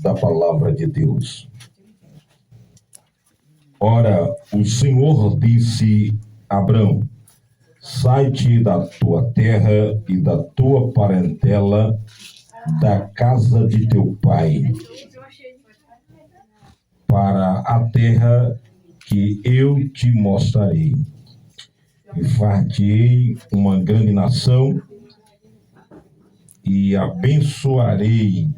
Da palavra de Deus. Ora, o Senhor disse a Abrão: sai-te da tua terra e da tua parentela, da casa de teu pai, para a terra que eu te mostrarei. E far-te-ei uma grande nação, e abençoarei,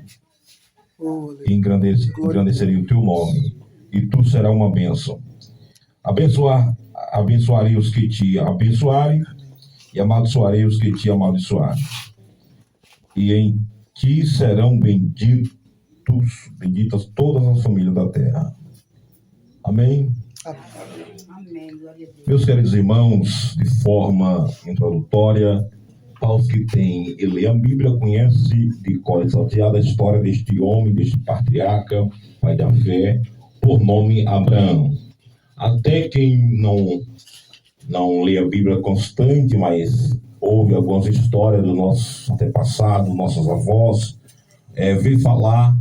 engrandecerei o teu nome, e tu serás uma bênção. Abençoarei os que te abençoarem, e amaldiçoarei os que te amaldiçoarem. E em ti serão benditas todas as famílias da terra. Amém? Amém. Glória a Deus. Meus queridos irmãos, de forma introdutória, para os que têm e lê a Bíblia, conhece de cor salteada a história deste homem, deste patriarca, pai da fé, por nome Abraão. Até quem não lê a Bíblia constante, mas ouve algumas histórias do nosso antepassado, nossos avós, vê falar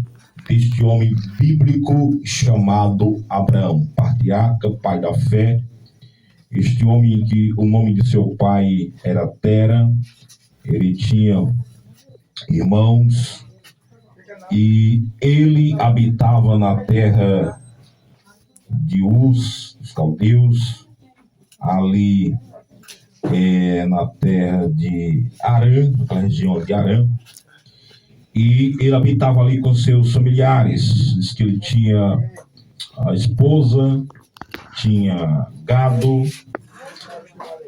deste homem bíblico chamado Abraão, patriarca, pai da fé. Este homem que o nome de seu pai era Tera, ele tinha irmãos e ele habitava na terra de Uz, dos caldeus, ali na terra de Arã, naquela região de Arã, e ele habitava ali com seus familiares. Diz que ele tinha a esposa, tinha gado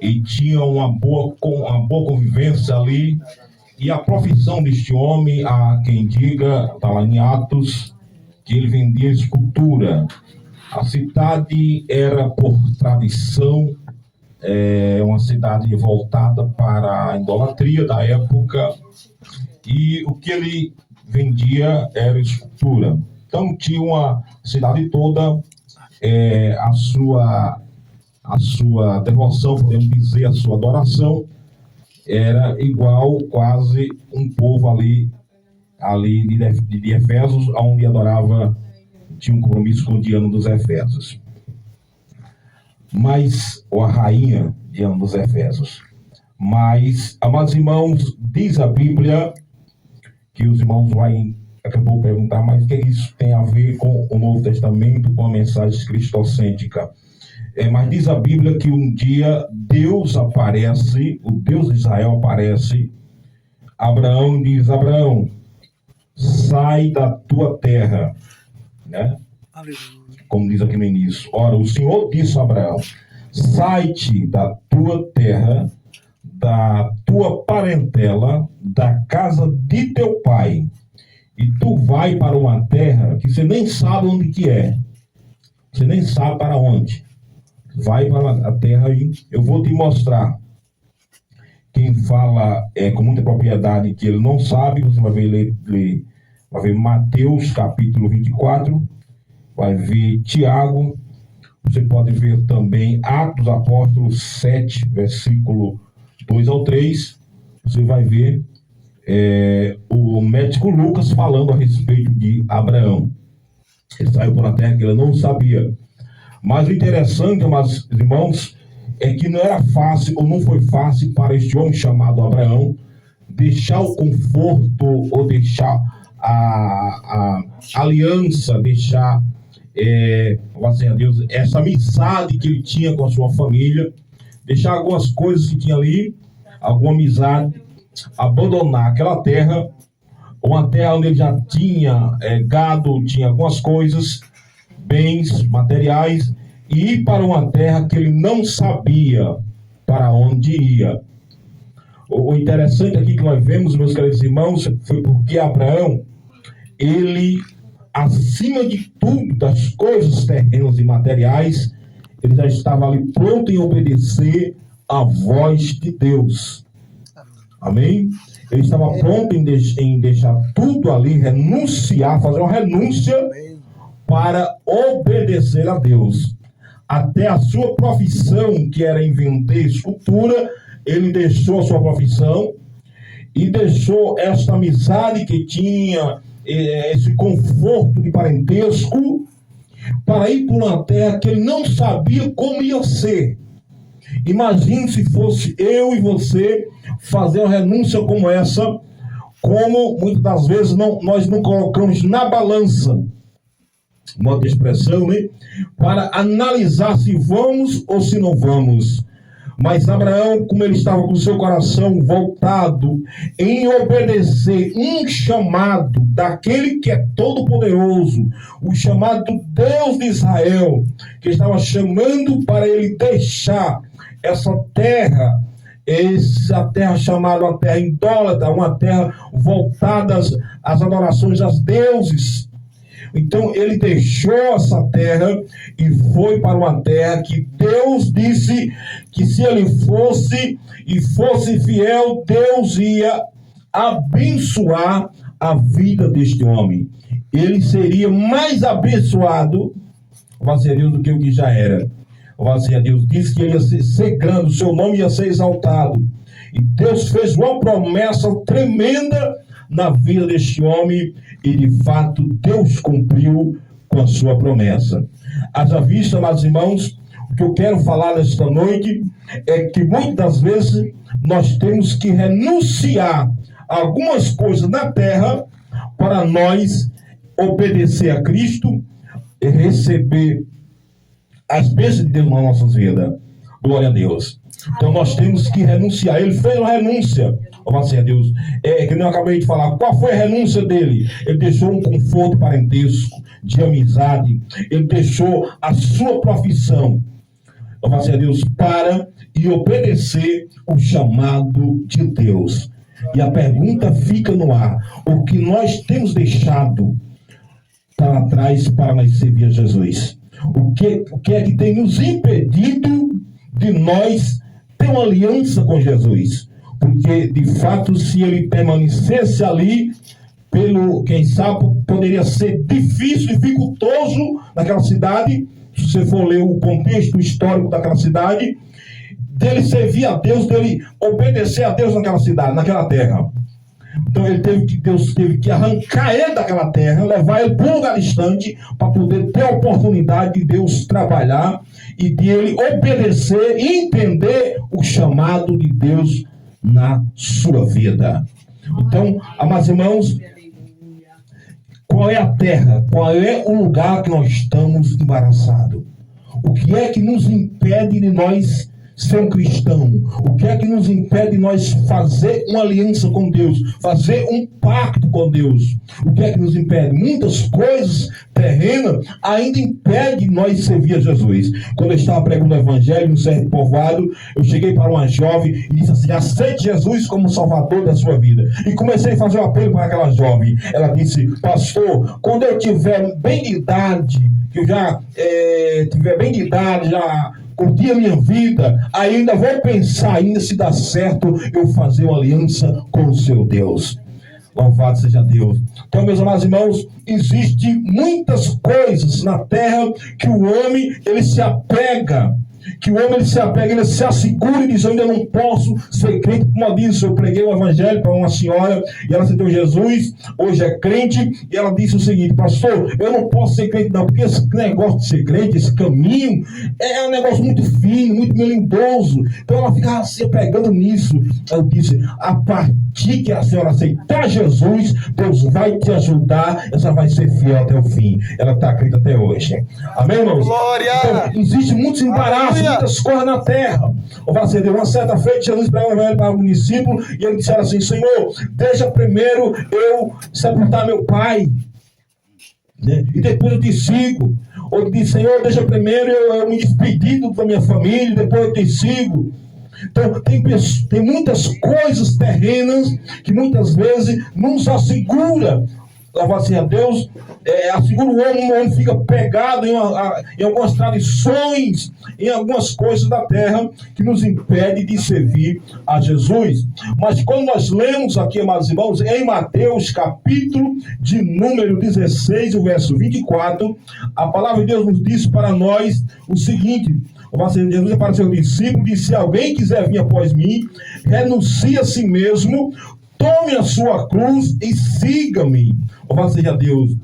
e tinha uma boa convivência ali. E a profissão deste homem, há quem diga, está lá em Atos, que ele vendia escultura. A cidade era, por tradição, uma cidade voltada para a idolatria da época, e o que ele vendia era escultura. Então tinha uma cidade toda, a sua devoção, podemos dizer, a sua adoração, era igual quase um povo ali de Efésios, onde adorava, tinha um compromisso com Diana dos Efésios. Ou a rainha Diana dos Efésios. Mas, amados irmãos, diz a Bíblia, que os irmãos acabou de perguntar, mas o que isso tem a ver com o Novo Testamento, com a mensagem cristocêntrica? Mas diz a Bíblia que um dia Deus aparece, o Deus de Israel aparece, Abraão diz: Abraão, sai da tua terra, né? Como diz aqui no início. Ora, o Senhor disse a Abraão: sai-te da tua terra, da tua parentela, da casa de teu pai, e tu vai para uma terra que você nem sabe onde que é. Você nem sabe para onde. Vai para a terra e eu vou te mostrar. Quem fala com muita propriedade que ele não sabe, você vai ver, vai ver Mateus capítulo 24, vai ver Tiago, você pode ver também Atos dos Apóstolos 7, versículo 2 ao 3, você vai ver o médico Lucas falando a respeito de Abraão. Ele saiu para a terra que ele não sabia. Mas o interessante, meus irmãos, é que não era fácil, ou não foi fácil para este homem chamado Abraão deixar o conforto, ou deixar a aliança, deixar, assim a Deus, essa amizade que ele tinha com a sua família, deixar algumas coisas que tinha ali, alguma amizade, abandonar aquela terra, uma terra onde ele já tinha gado, tinha algumas coisas, bens materiais, e ir para uma terra que ele não sabia para onde ia. O interessante aqui que nós vemos, meus queridos irmãos, foi porque Abraão, ele, acima de tudo, das coisas terrenas e materiais, ele já estava ali pronto em obedecer à voz de Deus. Amém? Ele estava pronto em deixar tudo ali, renunciar, fazer uma renúncia para obedecer a Deus. Até a sua profissão, que era em vender escultura, ele deixou a sua profissão e deixou esta amizade que tinha, esse conforto de parentesco, para ir para uma terra que ele não sabia como ia ser. Imagine se fosse eu e você fazer uma renúncia como essa, como muitas das vezes nós não colocamos na balança, modo de expressão, né? Para analisar se vamos ou se não vamos. Mas Abraão, como ele estava com o seu coração voltado em obedecer um chamado daquele que é todo-poderoso, o chamado Deus de Israel, que estava chamando para ele deixar essa terra chamada uma terra idólatra, uma terra voltada às adorações aos deuses. Então ele deixou essa terra e foi para uma terra que Deus disse que se ele fosse e fosse fiel, Deus ia abençoar a vida deste homem. Ele seria mais abençoado, graças a Deus, do que o que já era. Graças a Deus, disse que ele ia ser grande, o seu nome ia ser exaltado. E Deus fez uma promessa tremenda na vida deste homem, e de fato Deus cumpriu com a sua promessa. Haja vista, meus irmãos, o que eu quero falar nesta noite é que muitas vezes nós temos que renunciar a algumas coisas na terra para nós obedecer a Cristo e receber as bênçãos de Deus nas nossas vidas. Glória a Deus. Então nós temos que renunciar. Ele fez uma renúncia. Graças a Deus. Que eu acabei de falar. Qual foi a renúncia dele? Ele deixou um conforto parentesco, de amizade. Ele deixou a sua profissão, graças a Deus, para e obedecer o chamado de Deus. E a pergunta fica no ar: o que nós temos deixado para trás para nós servir a Jesus? O que é que tem nos impedido de nós ter uma aliança com Jesus? Porque, de fato, se ele permanecesse ali, quem sabe, poderia ser difícil, dificultoso naquela cidade. Se você for ler o contexto histórico daquela cidade, dele servir a Deus, dele obedecer a Deus naquela cidade, naquela terra. Então Deus teve que arrancar ele daquela terra, levar ele para um lugar distante, para poder ter a oportunidade de Deus trabalhar e de ele obedecer e entender o chamado de Deus na sua vida. Então, amados irmãos, qual é a terra? Qual é o lugar que nós estamos embaraçados? O que é que nos impede de nós ser um cristão? O que é que nos impede de nós fazer uma aliança com Deus? Fazer um pacto com Deus? O que é que nos impede? Muitas coisas terrenas ainda impedem nós servir a Jesus. Quando eu estava pregando o evangelho em um certo povoado, eu cheguei para uma jovem e disse assim: aceite Jesus como salvador da sua vida. E comecei a fazer um apelo para aquela jovem. Ela disse: pastor, quando eu tiver bem de idade, que eu já tiver bem de idade, já curti a minha vida, ainda vou pensar ainda se dá certo eu fazer uma aliança com o seu Deus. Louvado seja Deus. Então, meus amados irmãos, existem muitas coisas na terra que o homem, ele se apega, ele se assegura e diz: eu ainda não posso ser crente. Como disse, eu preguei o evangelho para uma senhora e ela aceitou Jesus, hoje é crente, e ela disse o seguinte: pastor, eu não posso ser crente não, porque esse negócio de ser crente, esse caminho, é um negócio muito fino, muito melindoso. Então ela ficava se apegando nisso. Eu disse: a partir que a senhora aceitar Jesus, Deus vai te ajudar, e você vai ser fiel até o fim. Ela está crente até hoje. Amém, irmãos? Glória! Então, existem muitos embaraços, muitas coisas na terra. Uma certa feita, Jesus pregou para o município e ele disse assim: Senhor, deixa primeiro eu sepultar meu pai, né? E depois eu te sigo. Ou disse: Senhor, deixa primeiro eu me despedir da minha família, depois eu te sigo. Então, tem muitas coisas terrenas que muitas vezes nos assegura. Louvado a Deus, assegura o homem fica pegado em algumas tradições, em algumas coisas da terra que nos impede de servir a Jesus. Mas quando nós lemos aqui, amados irmãos, em Mateus capítulo de número 16, o verso 24, a palavra de Deus nos diz para nós o seguinte: Jesus apareceu ao discípulo e disse: se alguém quiser vir após mim, renuncie a si mesmo, tome a sua cruz e siga-me. Louvado seja Deus.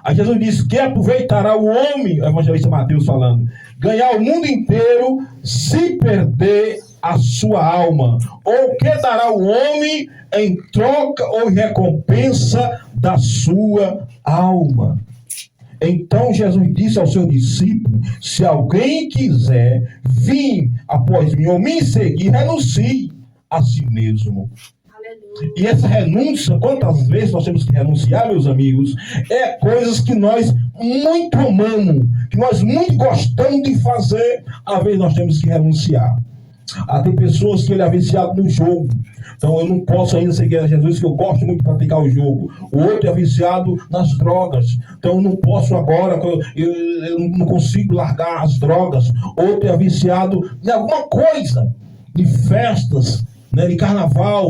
Aí Jesus disse: que aproveitará o homem, o evangelista Mateus falando, ganhar o mundo inteiro se perder a sua alma? Ou que dará o homem em troca ou em recompensa da sua alma? Então Jesus disse ao seu discípulo: se alguém quiser vir após mim ou me seguir, renuncie a si mesmo. E essa renúncia, quantas vezes nós temos que renunciar, meus amigos, é coisas que nós muito amamos, que nós muito gostamos de fazer, às vezes nós temos que renunciar. Tem pessoas que ele é viciado no jogo, então eu não posso ainda seguir a Jesus, que eu gosto muito de praticar o jogo. O outro é viciado nas drogas, então eu não posso agora, eu não consigo largar as drogas. Outro é viciado em alguma coisa, de festas, né, de carnaval.